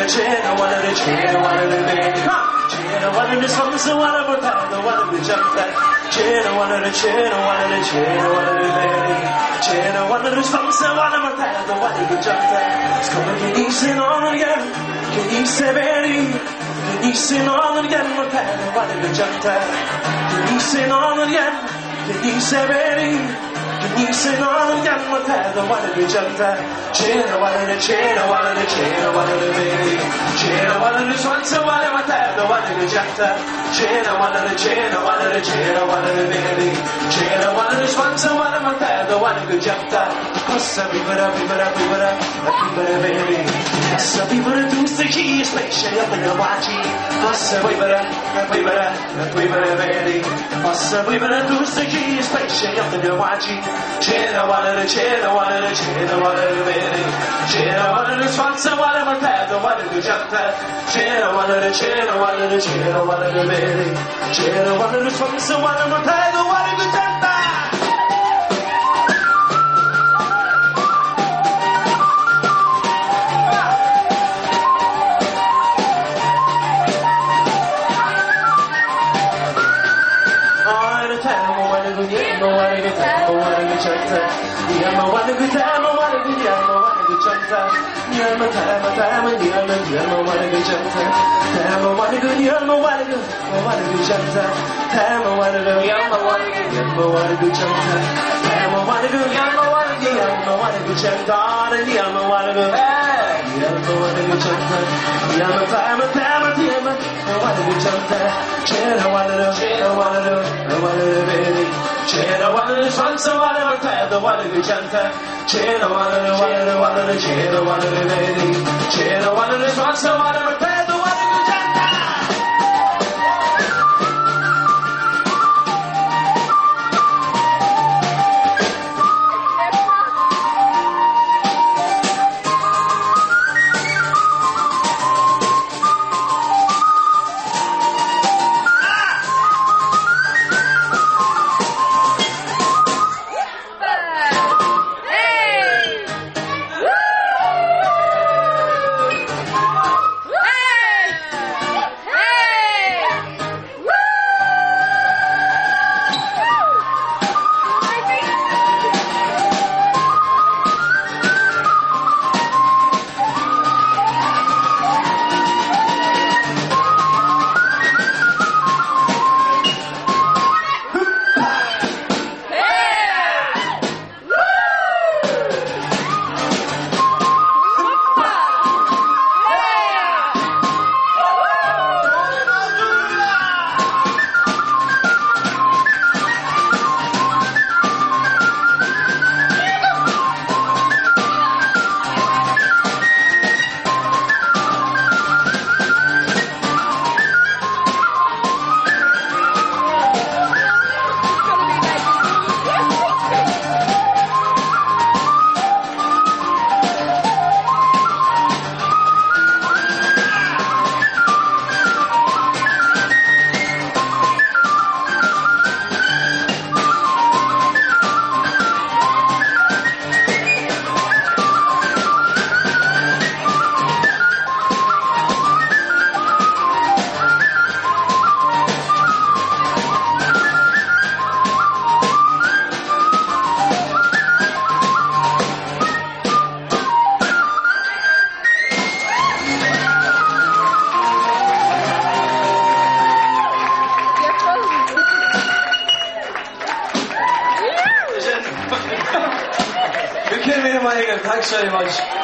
Chena, one of the Chena, one of the baby. Chena, one of the songs, one of the time, one of the jump that. Chena, one of the Chena, one of the Chena, one of the baby. Chena, one of the songs, one of the time, one of the jump that. It's coming to east and on again. Can you say very? Can you say on again? One of the jump that. Can you say on again? Can you say very? Can you say on again? One of the jump that. Chena, one of the Chena, one of the Chena, one of the baby. Chena, one of the swans, one of the time, one of the jump that. Chena, one of the Chena, one of the Chena, one of the baby. Chena, one of the swans, one of the time, one of the jump that. Hossa, bibara, bibara, bibara, bibara, baby. Hossa, bibara, do the key, especially up in the watchy. Hossa, bibara, bibara, bibara, baby. Hossa, bibara, do the key, especially up in the watchy. Chena, one of the Chena, one of the Chena, one of the baby. Chena, one of the swans, one of the time, one of the jump that. Chena, one of the Chena, one of the Chena, one of the baby. Chena, one of the swans, one of the time, one of the jump that. Chena, one of the swans, one of the time, one of the jumper. Chena, one of the Chena, one of the baby. Chena, one of the swans, one of the time, one of the jumper. Thanks very much.